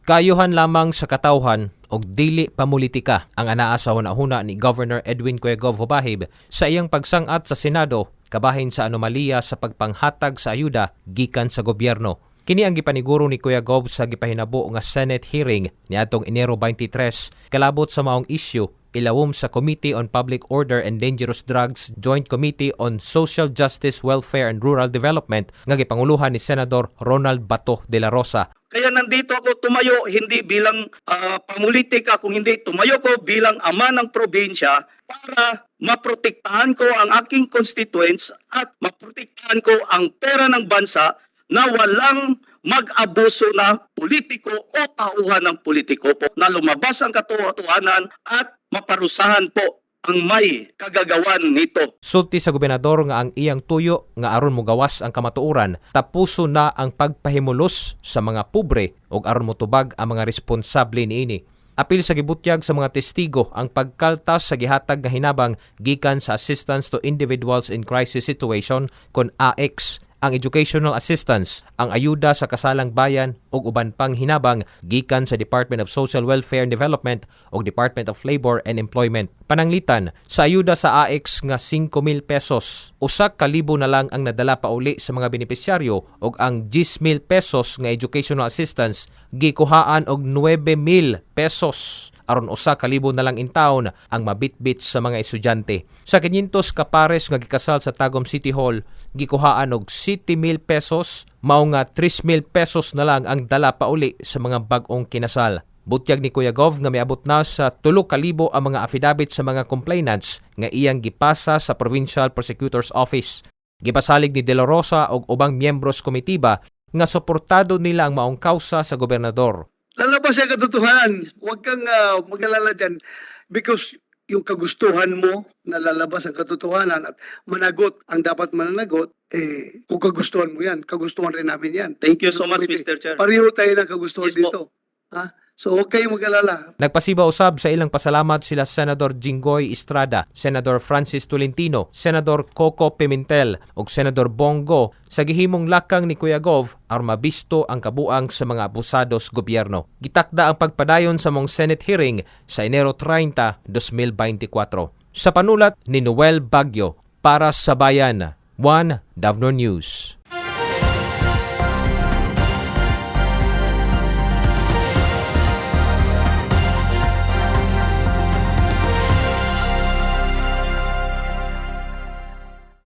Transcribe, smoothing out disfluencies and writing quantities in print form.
Kaayuhan lamang sa katawhan og dili pamulitika ang anaa sa hunahuna ni Governor Edwin Cuegov Hobahib sa iyang pagsang-at sa Senado kabahin sa anomalya sa pagpanghatag sa ayuda gikan sa gobyerno. Kini ang gipaniguro ni Kuya Gov sa gipahinabo nga Senate hearing niadtong Enero 23 kalabot sa maong issue ilawom sa Committee on Public Order and Dangerous Drugs Joint Committee on Social Justice, Welfare and Rural Development nga gipanguluhan ni Senador Ronald Bato de la Rosa. Kaya nandito ako tumayo hindi bilang pamulitika, kung hindi tumayo ko bilang ama ng probinsya para maprotektahan ko ang aking constituents at maprotektahan ko ang pera ng bansa na walang mag-abuso na politiko o tauhan ng politiko po na lumabas ang katotohanan at maparusahan po ang may kagagawan nito. Sulti sa gobernador nga ang iyang tuyo nga aron mogawas ang kamatuoran, tapuso na ang pagpahimulos sa mga pobre ug aron motubag ang mga responsable niini. Apil sa gibutyag sa mga testigo ang pagkaltas sa gihatag nga hinabang gikan sa Assistance to Individuals in Crisis Situation kon AX, ang educational assistance, ang ayuda sa kasalang bayan ug uban pang hinabang gikan sa Department of Social Welfare and Development ug Department of Labor and Employment. Pananglitan, sa ayuda sa AX nga 5,000 pesos, 1,000 na lang ang nadala pa uli sa mga benepisyaryo ug ang 10,000 pesos nga educational assistance gikuhaan og 9,000 pesos. Aron 1,000 na lang in taon ang mabitbit sa mga estudyante. Sa 500 ka pares nga gikasal sa Tagum City Hall, gikuhaan og 7,000 pesos, mao nga 3,000 pesos na lang ang dala pa uli sa mga bag-ong kinasal. Butyag ni Kuya Gov nga miabot na sa 3,000 ang mga affidavit sa mga complainants nga iyang gipasa sa Provincial Prosecutor's Office. Gipasalig ni De La Rosa og ubang miyembros komitiba nga suportado nila ang maong kausa sa gobernador. Lalabas ang katotohanan. Huwag kang mag-alala dyan. Because yung kagustuhan mo na lalabas ang katotohanan at managot ang dapat mananagot, kung kagustuhan mo yan, kagustuhan rin namin yan. Thank you so much, Mr. Chair. Pareho tayo ng kagustuhan Yes, dito. Ha? So huwag kayong mag-alala. Nagpasiba usab sa ilang pasalamat sila Senador Jinggoy Estrada, Senador Francis Tolentino, Senador Coco Pimentel ug Senador Bongo sa gihimong lakang ni Kuya Gov aron mabisto ang kabuang sa mga abusados gobyerno. Gitakda ang pagpadayon sa mong Senate hearing sa Enero 30, 2024. Sa panulat ni Noel Baguio para sa Bayan, 1 Davno News.